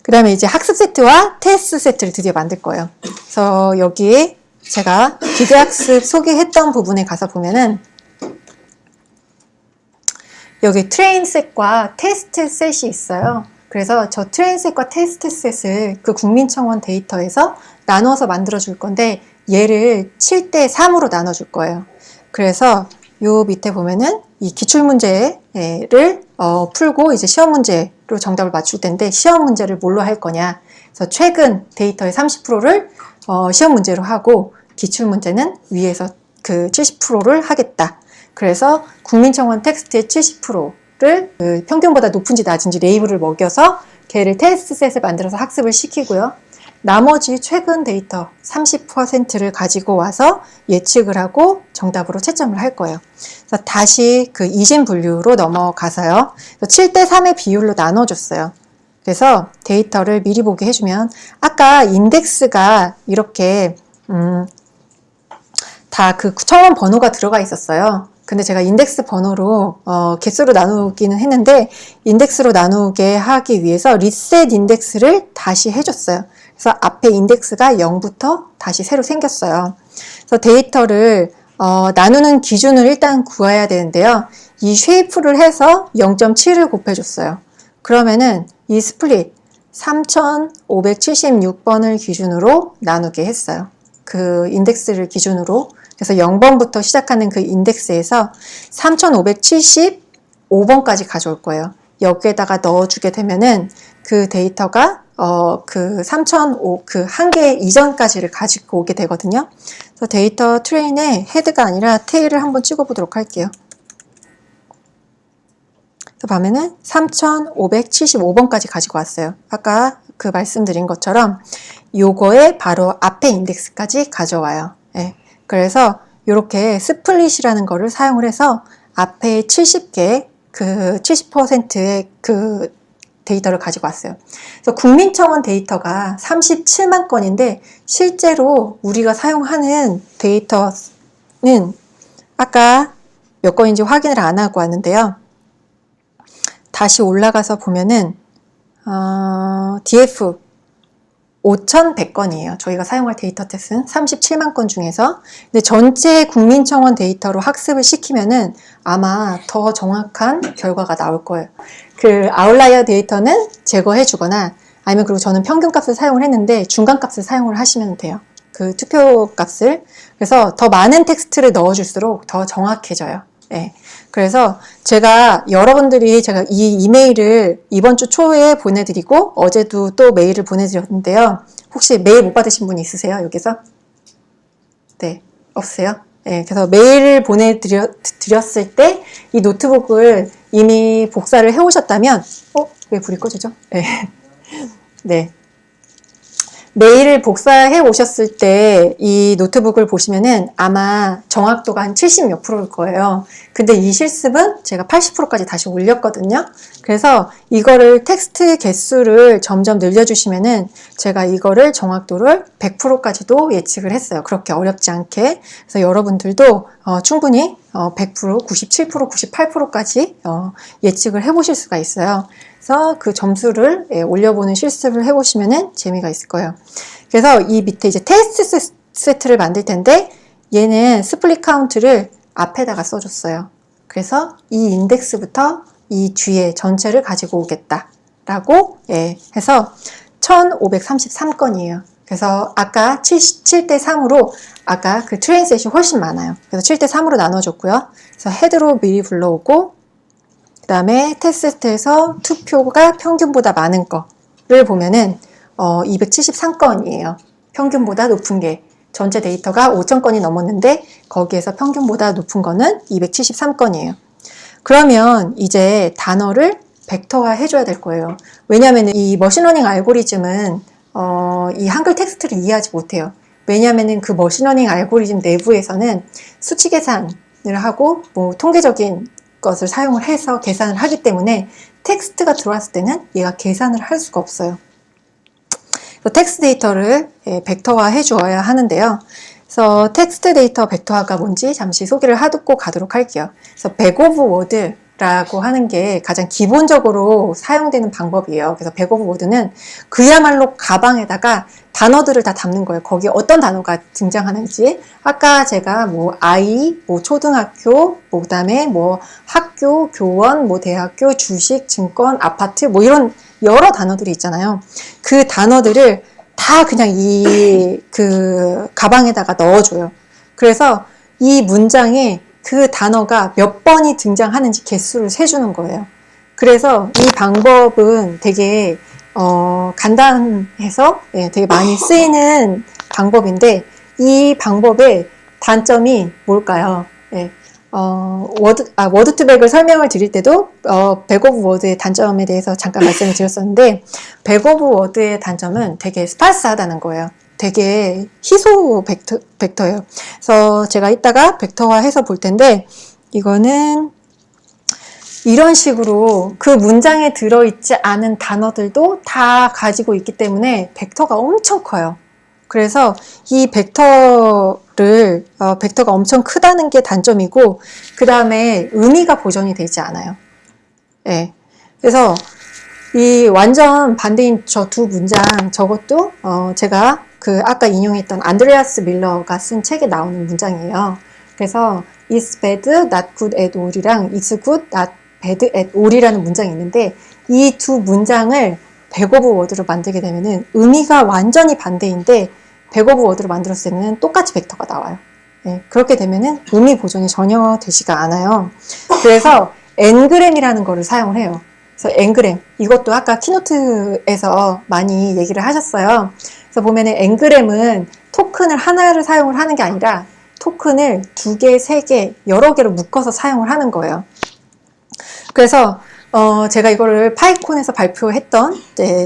그 다음에 이제 학습 세트와 테스트 세트를 드디어 만들 거예요. 그래서 여기에 제가 기계학습 소개했던 부분에 가서 보면은 여기 트레인 셋과 테스트 셋이 있어요. 그래서 저 트레인 셋과 테스트 셋을 그 국민청원 데이터에서 나눠서 만들어 줄 건데 얘를 7대 3으로 나눠 줄 거예요. 그래서 요 밑에 보면은 이 기출문제를 풀고 이제 시험 문제로 정답을 맞출 텐데 시험 문제를 뭘로 할 거냐. 그래서 최근 데이터의 30%를 시험 문제로 하고 기출 문제는 위에서 그 70%를 하겠다. 그래서 국민청원 텍스트의 70%를 그 평균보다 높은지 낮은지 레이블을 먹여서 걔를 테스트 셋을 만들어서 학습을 시키고요. 나머지 최근 데이터 30%를 가지고 와서 예측을 하고 정답으로 채점을 할 거예요. 그래서 다시 그 이심 분류로 넘어가서요. 7대 3의 비율로 나눠줬어요. 그래서 데이터를 미리 보게 해주면 아까 인덱스가 이렇게 다 그 청원 번호가 들어가 있었어요. 근데 제가 인덱스 번호로 개수로 나누기는 했는데 인덱스로 나누게 하기 위해서 리셋 인덱스를 다시 해줬어요. 그래서 앞에 인덱스가 0부터 다시 새로 생겼어요. 그래서 데이터를 나누는 기준을 일단 구해야 되는데요. 이 쉐이프를 해서 0.7을 곱해줬어요. 그러면은 이 스플릿 3576번을 기준으로 나누게 했어요. 그 인덱스를 기준으로. 그래서 0번부터 시작하는 그 인덱스에서 3575번까지 가져올 거예요. 여기에다가 넣어주게 되면은 그 데이터가 그 3005, 그 한 개 이전까지를 가지고 오게 되거든요. 그래서 데이터 트레인의 헤드가 아니라 테일을 한번 찍어보도록 할게요. 그래서 보면은 3575번까지 가지고 왔어요. 아까 그 말씀드린 것처럼 요거에 바로 앞에 인덱스까지 가져와요. 네. 그래서 이렇게 스플릿이라는 거를 사용을 해서 앞에 70개, 그 70%의 그 데이터를 가지고 왔어요. 그래서 국민청원 데이터가 37만 건인데 실제로 우리가 사용하는 데이터는 아까 몇 건인지 확인을 안 하고 왔는데요. 다시 올라가서 보면은 DF 5,100건이에요. 저희가 사용할 데이터 셋은 37만 건 중에서. 근데 전체 국민청원 데이터로 학습을 시키면은 아마 더 정확한 결과가 나올 거예요. 그 아웃라이어 데이터는 제거해 주거나 아니면 그리고 저는 평균값을 사용을 했는데 중간값을 사용을 하시면 돼요. 그 투표값을. 그래서 더 많은 텍스트를 넣어줄수록 더 정확해져요. 네. 그래서 제가 여러분들이 제가 이 이메일을 이번 주 초에 보내드리고 어제도 또 메일을 보내드렸는데요. 혹시 메일 못 받으신 분 있으세요? 여기서? 네, 없으세요? 네, 그래서 메일을 보내드렸을 때 이 노트북을 이미 복사를 해오셨다면 왜 불이 꺼지죠? 네. 네. 메일을 복사해 오셨을 때 이 노트북을 보시면은 아마 정확도가 한 70 몇 프로일 거예요. 근데 이 실습은 제가 80%까지 다시 올렸거든요. 그래서 이거를 텍스트 개수를 점점 늘려주시면은 제가 이거를 정확도를 100%까지도 예측을 했어요. 그렇게 어렵지 않게. 그래서 여러분들도 충분히 100%, 97%, 98%까지 예측을 해보실 수가 있어요. 그래서 그 점수를 올려보는 실습을 해보시면은 재미가 있을 거예요. 그래서 이 밑에 이제 테스트 세트를 만들 텐데 얘는 스플릿 카운트를 앞에다가 써줬어요. 그래서 이 인덱스부터 이 뒤에 전체를 가지고 오겠다라고 해서 1533건이에요. 그래서 아까 7대 3으로 아까 그 트레인 셋이 훨씬 많아요. 그래서 7대 3으로 나눠줬고요. 그래서 헤드로 미리 불러오고 그 다음에 테스트에서 투표가 평균보다 많은 거를 보면은 273건이에요. 평균보다 높은 게 전체 데이터가 5,000건이 넘었는데 거기에서 평균보다 높은 거는 273건이에요. 그러면 이제 단어를 벡터화 해줘야 될 거예요. 왜냐하면 이 머신러닝 알고리즘은 이 한글 텍스트를 이해하지 못해요. 왜냐하면 그 머신러닝 알고리즘 내부에서는 수치 계산을 하고 뭐 통계적인 것을 사용을 해서 계산을 하기 때문에 텍스트가 들어왔을 때는 얘가 계산을 할 수가 없어요. 텍스트 데이터를 벡터화 해주어야 하는데요. 그래서 텍스트 데이터 벡터화가 뭔지 잠시 소개를 하고 가도록 할게요. 그래서 백 오브 워드 백오브워드라고 하는 게 가장 기본적으로 사용되는 방법이에요. 그래서 백오브워드는 그야말로 가방에다가 단어들을 다 담는 거예요. 거기에 어떤 단어가 등장하는지. 아까 제가 뭐 아이, 뭐 초등학교, 뭐 그다음에 뭐 학교, 교원, 뭐 대학교, 주식, 증권, 아파트 뭐 이런 여러 단어들이 있잖아요. 그 단어들을 다 그냥 그 가방에다가 넣어줘요. 그래서 이 문장에 그 단어가 몇 번이 등장하는지 개수를 세주는 거예요. 그래서 이 방법은 되게 간단해서 되게 많이 쓰이는 방법인데 이 방법의 단점이 뭘까요? 워드투백을 설명을 드릴 때도 백오브워드의 단점에 대해서 잠깐 말씀을 드렸었는데 백오브워드의 단점은 되게 스파스하다는 거예요. 되게 희소 벡터예요. 그래서 제가 이따가 벡터화해서 볼 텐데 이거는 이런 식으로 그 문장에 들어있지 않은 단어들도 다 가지고 있기 때문에 벡터가 엄청 커요. 그래서 이 벡터가 엄청 크다는 게 단점이고 그 다음에 의미가 보존이 되지 않아요. 네. 그래서 이 완전 반대인 저 두 문장 저것도 제가 그 아까 인용했던 안드레아스 밀러가 쓴 책에 나오는 문장이에요. 그래서 It's bad, not good at all이랑 It's good, not bad at all이라는 문장이 있는데 이 두 문장을 백오브워드로 만들게 되면은 의미가 완전히 반대인데 백오브워드로 만들었을 때는 똑같이 벡터가 나와요. 네, 그렇게 되면은 의미 보존이 전혀 되지가 않아요. 그래서 엔그램이라는 거를 사용을 해요. 그래서 엔그램, 이것도 아까 키노트에서 많이 얘기를 하셨어요. 그래서 보면은 엔그램은 토큰을 하나를 사용을 하는 게 아니라 토큰을 2개, 3개, 여러 개로 묶어서 사용을 하는 거예요. 그래서 제가 이거를 파이콘에서 발표했던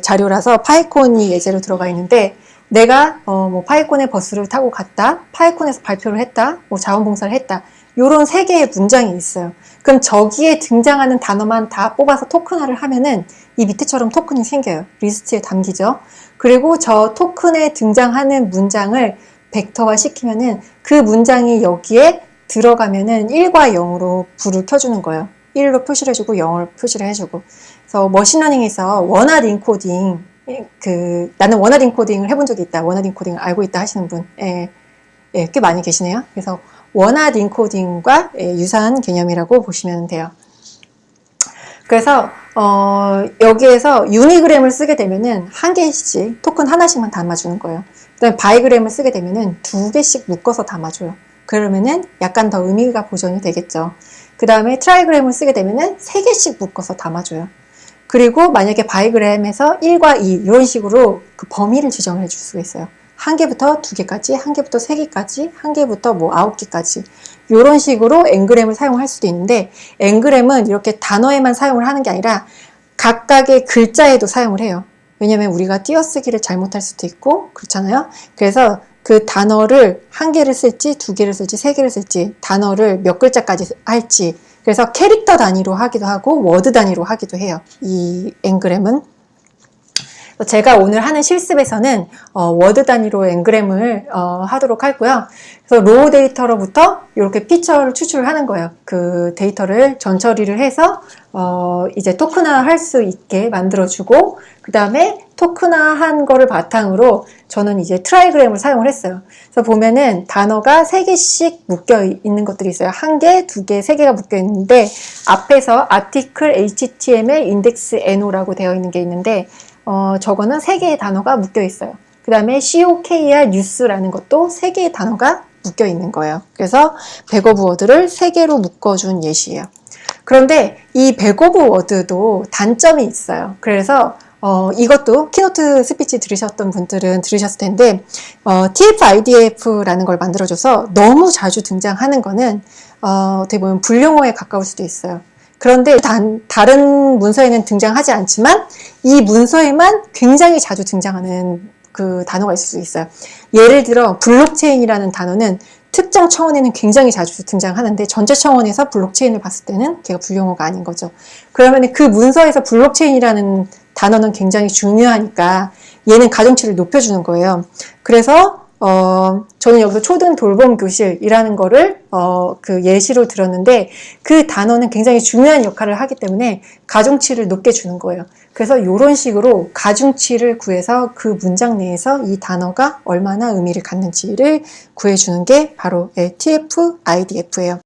자료라서 파이콘이 예제로 들어가 있는데 내가 뭐 파이콘의 버스를 타고 갔다, 파이콘에서 발표를 했다, 뭐 자원봉사를 했다 요런 3개의 문장이 있어요. 그럼 저기에 등장하는 단어만 다 뽑아서 토큰화를 하면은 이 밑에처럼 토큰이 생겨요. 리스트에 담기죠. 그리고 저 토큰에 등장하는 문장을 벡터화 시키면은 그 문장이 여기에 들어가면은 1과 0으로 불을 켜주는 거예요. 1로 표시를 해주고 0을 표시를 해주고. 그래서 머신러닝에서 원하드 인코딩, 나는 원하드 인코딩을 해본 적이 있다. 원하드 인코딩을 알고 있다 하시는 분, 꽤 많이 계시네요. 그래서 원하드 인코딩과 유사한 개념이라고 보시면 돼요. 그래서 여기에서 유니그램을 쓰게 되면은 한 개씩 토큰 하나씩만 담아주는 거예요. 그다음에 바이그램을 쓰게 되면은 2개씩 묶어서 담아줘요. 그러면은 약간 더 의미가 보존이 되겠죠. 그 다음에 트라이그램을 쓰게 되면은 3개씩 묶어서 담아줘요. 그리고 만약에 바이그램에서 1과 2 이런 식으로 그 범위를 지정을 해줄 수가 있어요. 1개부터 2개까지, 1개부터 3개까지, 1개부터 뭐 9개까지 이런 식으로 엔그램을 사용할 수도 있는데 엔그램은 이렇게 단어에만 사용을 하는 게 아니라 각각의 글자에도 사용을 해요. 왜냐면 우리가 띄어쓰기를 잘못할 수도 있고 그렇잖아요. 그래서 그 단어를 1개를 쓸지 2개를 쓸지 3개를 쓸지 단어를 몇 글자까지 할지 그래서 캐릭터 단위로 하기도 하고 워드 단위로 하기도 해요. 이 엔그램은. 제가 오늘 하는 실습에서는 워드 단위로 엔그램을 하도록 하고요. 그래서 로우 데이터로부터 이렇게 피처를 추출을 하는 거예요. 그 데이터를 전처리를 해서 이제 토큰화 할 수 있게 만들어주고 그 다음에 토큰화한 거를 바탕으로 저는 이제 트라이그램을 사용을 했어요. 그래서 보면은 단어가 3개씩 묶여 있는 것들이 있어요. 1개, 2개, 3개가 묶여 있는데 앞에서 article, html, index, no라고 되어 있는 게 있는데 저거는 3개의 단어가 묶여 있어요. 그 다음에 COKR news라는 것도 3개의 단어가 묶여 있는 거예요. 그래서 백오브워드를 3개로 묶어준 예시예요. 그런데 이 백오브워드도 단점이 있어요. 그래서 이것도 키노트 스피치 들으셨던 분들은 들으셨을 텐데 TF-IDF라는 걸 만들어줘서 너무 자주 등장하는 거는 어떻게 보면 불용어에 가까울 수도 있어요. 그런데 다른 문서에는 등장하지 않지만 이 문서에만 굉장히 자주 등장하는 그 단어가 있을 수 있어요. 예를 들어 블록체인이라는 단어는 특정 청원에는 굉장히 자주 등장하는데 전체 청원에서 블록체인을 봤을 때는 걔가 불용어가 아닌 거죠. 그러면 그 문서에서 블록체인이라는 단어는 굉장히 중요하니까 얘는 가중치를 높여주는 거예요. 그래서 저는 여기서 초등 돌봄 교실이라는 거를 그 예시로 들었는데 그 단어는 굉장히 중요한 역할을 하기 때문에 가중치를 높게 주는 거예요. 그래서 이런 식으로 가중치를 구해서 그 문장 내에서 이 단어가 얼마나 의미를 갖는지를 구해주는 게 바로 TF-IDF예요.